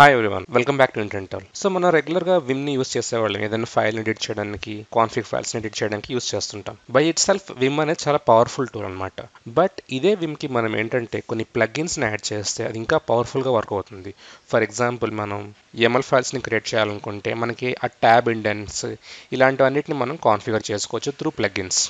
Hi everyone, welcome back to ఇంటెంటల్. So మనం రెగ్యులర్గా విమ్ని యూస్ చేసేవాళ్ళం ఏదైనా ఫైల్ ఎడిట్ చేయడానికి, కాన్ఫిగ్ ఫైల్స్ని ఎడిట్ చేయడానికి యూస్ చేస్తుంటాం. బై ఇట్ సెల్ఫ్ విమ్ అనేది చాలా పవర్ఫుల్ టూల్ అనమాట. బట్ ఇదే విమ్కి మనం ఏంటంటే కొన్ని ప్లగ్గిన్స్ని యాడ్ చేస్తే అది ఇంకా పవర్ఫుల్గా వర్క్ అవుతుంది. ఫర్ ఎగ్జాంపుల్ మనం ఎంఎల్ ఫైల్స్ని క్రియేట్ చేయాలనుకుంటే మనకి ఆ ట్యాబ్ ఇండెంట్స్ ఇలాంటివన్నిటిని మనం కాన్ఫిగర్ చేసుకోవచ్చు త్రూ ప్లగ్గిన్స్.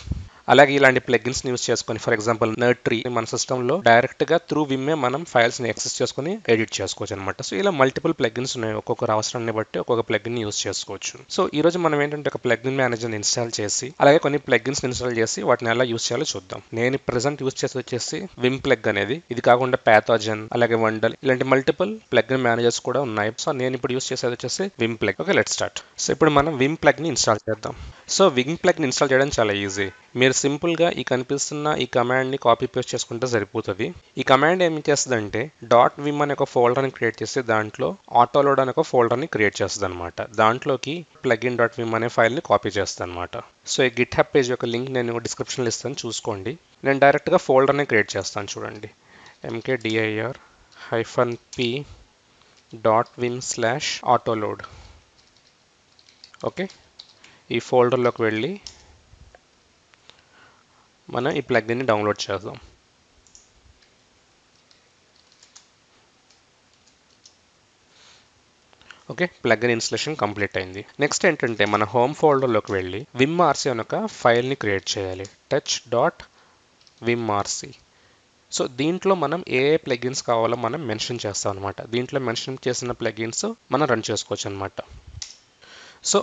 అలాగే ఇలాంటి ప్లగ్గిన్స్ యూస్ చేసుకొని ఫర్ ఎగ్జాంపుల్ నర్ట్రీ మన సిస్టంలో డైరెక్ట్గా త్రూ విమ్మే మనం ఫైల్స్ని యాక్సెస్ చేసుకుని ఎడిట్ చేసుకోవచ్చు అనమాట. సో ఇలా మల్టిపుల్ ప్లగ్గిన్స్ ఉన్నాయి, ఒక్కొక్కరు అవసరాన్ని బట్టి ఒక్కొక్క ప్లగ్గిన్ యూస్ చేసుకోవచ్చు. సో ఈ రోజు మనం ఏంటంటే ఒక ప్లగ్గిన్ మేనేజర్ని ఇన్స్టాల్ చేసి అలాగే కొన్ని ప్లగ్గిన్స్ ఇన్స్టాల్ చేసి వాటిని ఎలా యూస్ చేయాలో చూద్దాం. నేను ప్రెసెంట్ యూస్ చేసి వచ్చేసి విమ్ ప్లగ్ అనేది, ఇది కాకుండా ప్యాథోజన్ అలాగే వండల్ ఇలాంటి మల్టిపుల్ ప్లగ్గిన్ మేనేజర్స్ కూడా ఉన్నాయి. సో నేను ఇప్పుడు యూస్ చేసేది వచ్చేసి Vim plug. Okay, let's start. So ఇప్పుడు మనం విమ్ ప్లగ్ని ఇన్స్టాల్ చేద్దాం. సో విమ్ ప్లగ్ని ఇన్స్టాల్ చేయడం చాలా ఈజీ. మీరు సింపుల్గా ఈ కనిపిస్తున్న ఈ కమాండ్ని కాపీ పేస్ట్ చేసుకుంటే సరిపోతుంది. ఈ కమాండ్ ఏం చేస్తుందంటే .vim అనే ఒక ఫోల్డర్ని క్రియేట్ చేసి దాంట్లో ఆటోలోడ్ అనే ఒక ఫోల్డర్ని క్రియేట్ చేస్తుంది అనమాట. దాంట్లోకి ప్లగిన్ .vim అనే ఫైల్ని కాపీ చేస్తుంది అనమాట. సో ఈ గిట్ హబ్ పేజ్ యొక్క లింక్ నేను డిస్క్రిప్షన్లో ఇస్తాను, చూసుకోండి. నేను డైరెక్ట్గా ఫోల్డర్ని క్రియేట్ చేస్తాను, చూడండి. mkdir-p.vim/autoload. ఓకే, ఈ ఫోల్డర్లోకి వెళ్ళి మనం ఈ ప్లగ్ని డౌన్లోడ్ చేద్దాం. ఓకే, ప్లగ్ఇన్ ఇన్స్టలేషన్ కంప్లీట్ అయింది. నెక్స్ట్ ఏంటంటే మన హోమ్ ఫోల్డర్లోకి వెళ్ళి విమ్ఆర్సీ అనే ఒక ఫైల్ని క్రియేట్ చేయాలి, touch.vimrc. సో దీంట్లో మనం ఏ ప్లగిన్స్ కావాలో మనం మెన్షన్ చేస్తాం అనమాట. దీంట్లో మెన్షన్ చేసిన ప్లగిన్స్ మనం రన్ చేసుకోవచ్చు అనమాట. సో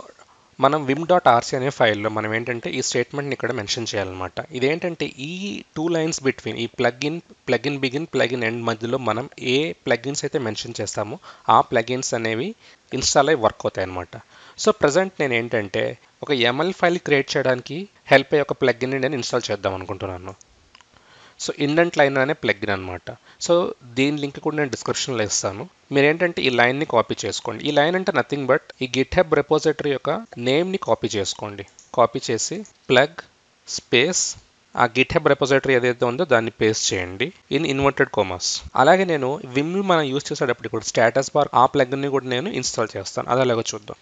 మనం vim.rc అనే ఫైల్లో మనం ఏంటంటే ఈ స్టేట్మెంట్ని ఇక్కడ మెన్షన్ చేయాలన్నమాట. ఇదేంటంటే ఈ 2 లైన్స్ బిట్వీన్ ఈ ప్లగిన్ బిగిన్ ప్లగిన్ ఎండ్ మధ్యలో మనం ఏ ప్లగిన్స్ అయితే మెన్షన్ చేస్తామో ఆ ప్లగిన్స్ అనేవి ఇన్స్టాల్ అయ్యి వర్క్ అవుతాయి అనమాట. సో ప్రజెంట్ నేను ఏంటంటే ఒక ఎంఎల్ ఫైల్ క్రియేట్ చేయడానికి హెల్ప్ అయ్యే ఒక ప్లగిన్ని నేను ఇన్స్టాల్ చేద్దాం అనుకుంటున్నాను. సో ఇండెంట్ లైన్ అనే ప్లగిన్ అనమాట. సో దీని లింక్ కూడా నేను డిస్క్రిప్షన్లో ఇస్తాను. మీరు ఏంటంటే ఈ లైన్ని కాపీ చేసుకోండి. ఈ లైన్ అంటే నథింగ్ బట్ ఈ గిట్ హబ్ రెపోజిటరీ యొక్క నేమ్ని కాపీ చేసుకోండి. కాపీ చేసి ప్లగ్ స్పేస్ ఆ గిట్ హబ్ రెపోజిటరీ ఏదైతే ఉందో దాన్ని పేస్ట్ చేయండి ఇన్ ఇన్వర్టెడ్ కోమాస్. అలాగే నేను విమ్ మనం యూస్ చేసేటప్పుడు కూడా స్టేటస్ బార్ ఆ ప్లగ్ని కూడా నేను ఇన్స్టాల్ చేస్తాను, అది అలాగో చూద్దాం.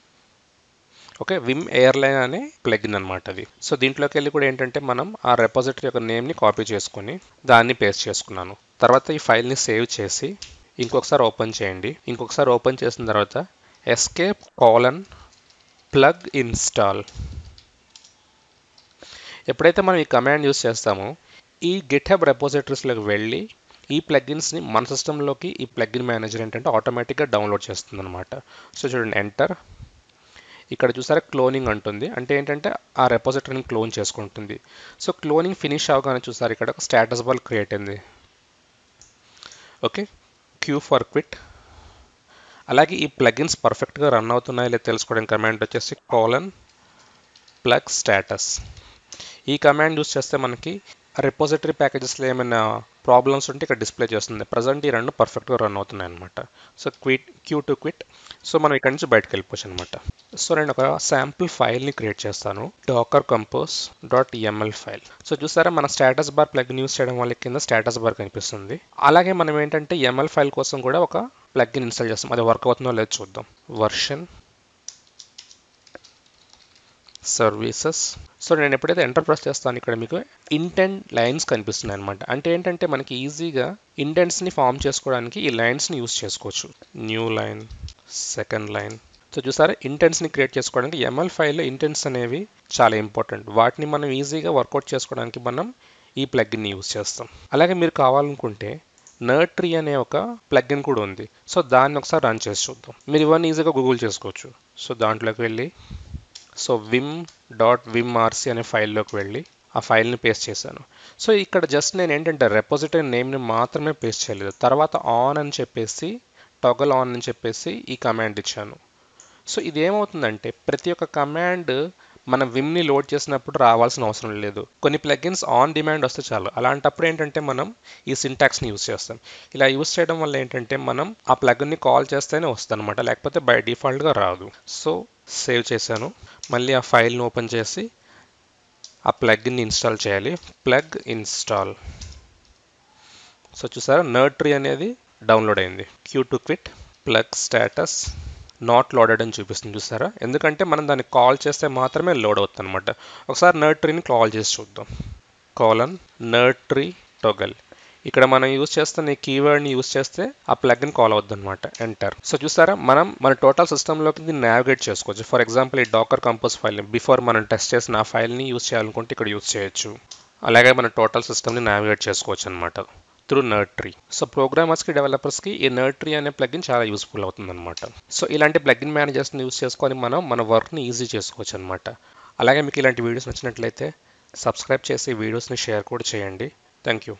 ఓకే, విమ్ ఎయిర్లైన్ అనే ప్లగిన్ అనమాట అది. సో దీంట్లోకి వెళ్ళి కూడా ఏంటంటే మనం ఆ రెపోజిటరీ యొక్క నేమ్ని కాపీ చేసుకొని దాన్ని పేస్ట్ చేసుకున్నాను. తర్వాత ఈ ఫైల్ని సేవ్ చేసి ఇంకొకసారి ఓపెన్ చేయండి. ఇంకొకసారి ఓపెన్ చేసిన తర్వాత escape:+plug install. ఎప్పుడైతే మనం ఈ కమాండ్ యూస్ చేస్తామో ఈ గిట్ హబ్ రెపోజిటరీస్లోకి వెళ్ళి ఈ ప్లగిన్స్ని మన సిస్టంలోకి ఈ ప్లగిన్ మేనేజర్ ఏంటంటే ఆటోమేటిక్గా డౌన్లోడ్ చేస్తుంది అనమాట. సో చూడండి, ఎంటర్. ఇక్కడ చూసారా క్లోనింగ్ అంటుంది, అంటే ఏంటంటే ఆ రెపోజిటరీని క్లోన్ చేసుకుంటుంది. సో క్లోనింగ్ ఫినిష్ అవగానే చూసారు ఇక్కడ ఒక స్టేటస్ బార్ క్రియేట్ అయింది. Okay, Q for quit. అలాగే ఈ ప్లగిన్స్ పర్ఫెక్ట్గా రన్ అవుతున్నాయో లేదో తెలుసుకోవడానికి కమాండ్ వచ్చేసి :plug status. ఈ కమాండ్ యూస్ చేస్తే మనకి రెపోజిటరీ ప్యాకేజెస్లో ఏమైనా ప్రాబ్లమ్స్ ఉంటే ఇక్కడ డిస్ప్లే చేస్తుంది. ప్రజెంట్ ఈ రెండు పర్ఫెక్ట్గా రన్ అవుతున్నాయి అనమాట. So Q to quit. So మనం ఇక్కడ నుంచి బయటకు వెళ్ళిపోవచ్చు అనమాట. సో నేను ఒక శాంపుల్ ఫైల్ని క్రియేట్ చేస్తాను, dockercompose.yml ఫైల్. సో చూసారా మన స్టేటస్ బార్ ప్లగ్ని యూస్ చేయడం వల్ల కింద స్టేటస్ బార్ కనిపిస్తుంది. అలాగే మనం ఏంటంటే ఎంఎల్ ఫైల్ కోసం కూడా ఒక ప్లగ్ని ఇన్స్టాల్ చేస్తాం, అది వర్క్ అవుతుందో లేదో చూద్దాం. Version services. సో నేను ఎప్పుడైతే ఎంటర్ ప్రెస్ చేస్తాను ఇక్కడ మీకు ఇంటెంట్ లైన్స్ కనిపిస్తున్నాయి అనమాట. అంటే ఏంటంటే మనకి ఈజీగా ఇంటెంట్స్ని ఫామ్ చేసుకోవడానికి ఈ లైన్స్ని యూస్ చేసుకోవచ్చు. New line, second line. So చూసారా ఇంటెంట్స్ని క్రియేట్ చేసుకోవడానికి ఎంఎల్ ఫైల్లో ఇంటెంట్స్ అనేవి చాలా ఇంపార్టెంట్. వాటిని మనం ఈజీగా వర్కౌట్ చేసుకోవడానికి మనం ఈ ప్లగ్ని యూస్ చేస్తాం. అలాగే మీరు కావాలనుకుంటే నర్ట్రీ అనే ఒక ప్లగ్ఇన్ కూడా ఉంది. సో దాన్ని ఒకసారి రన్ చేసి చూద్దాం. మీరు ఇవన్నీ ఈజీగా గూగుల్ చేసుకోవచ్చు. సో దాంట్లోకి వెళ్ళి సో vim.vimrc అనే ఫైల్లోకి వెళ్ళి ఆ ఫైల్ని పేస్ట్ చేశాను. సో ఇక్కడ జస్ట్ నేను ఏంటంటే రెపోజిటరీ నేమ్ని మాత్రమే పేస్ట్ చేయలేదు, తర్వాత ఆన్ అని చెప్పేసి టోగల్ ఆన్ అని చెప్పేసి ఈ కమాండ్ ఇచ్చాను. సో ఇది ఏమవుతుందంటే ప్రతి ఒక్క కమాండ్ మనం విమ్ని లోడ్ చేసినప్పుడు రావాల్సిన అవసరం లేదు. కొన్ని ప్లగిన్స్ ఆన్ డిమాండ్ వస్తే చాలు. అలాంటప్పుడు ఏంటంటే మనం ఈ సింటాక్స్ని యూస్ చేస్తాం. ఇలా యూస్ చేయడం వల్ల ఏంటంటే మనం ఆ ప్లగ్ని కాల్ చేస్తేనే వస్తుంది అనమాట, లేకపోతే బై డిఫాల్ట్గా రాదు. సో సేవ్ చేశాను. మళ్ళీ ఆ ఫైల్ని ఓపెన్ చేసి ఆ ప్లగ్ని ఇన్స్టాల్ చేయాలి, ప్లగ్ ఇన్స్టాల్. సో చూసారా నర్ట్రీ అనేది డౌన్లోడ్ అయింది. Q to quit. Plug status not loaded అని చూపిస్తుంది చూసారా, ఎందుకంటే మనం దాన్ని కాల్ చేస్తే మాత్రమే లోడ్ అవుతుంది అనమాట. ఒకసారి నర్డ్ ట్రీని కాల్ చేసి చూద్దాం. Nerd tree toggle. ఇక్కడ మనం యూజ్ చేస్తున్న ఈ కీవర్డ్ని యూజ్ చేస్తే ఆ ప్లగ్ని కాల్ అవుద్ది అనమాట. ఎంటర్. సో చూసారా, మనం మన టోటల్ సిస్టంలోకి దీన్ని నావిగేట్ చేసుకోవచ్చు. ఫర్ ఎగ్జాంపుల్ ఈ డాకర్ కంపోజ్ ఫైల్ బిఫోర్ మనం టెస్ట్ చేసిన ఆ ఫైల్ని యూజ్ చేయాలనుకుంటే ఇక్కడ యూజ్ చేయొచ్చు. అలాగే మన టోటల్ సిస్టమ్ని నావిగేట్ చేసుకోవచ్చు అనమాట త్రూ నర్డ్ ట్రీ. సో ప్రోగ్రామర్స్కి, డెవలపర్స్కి ఈ నర్డ్ ట్రీ అనే ప్లగిన్ చాలా యూస్ఫుల్ అవుతుంది అనమాట. సో ఇలాంటి ప్లగిన్ మేనేజర్స్ని యూజ్ చేసుకొని మనం మన వర్క్ని ఈజీ చేసుకోవచ్చు అనమాట. అలాగే మీకు ఇలాంటి వీడియోస్ నచ్చినట్లయితే సబ్స్క్రైబ్ చేసి వీడియోస్ని షేర్ కూడా చేయండి. Thank you.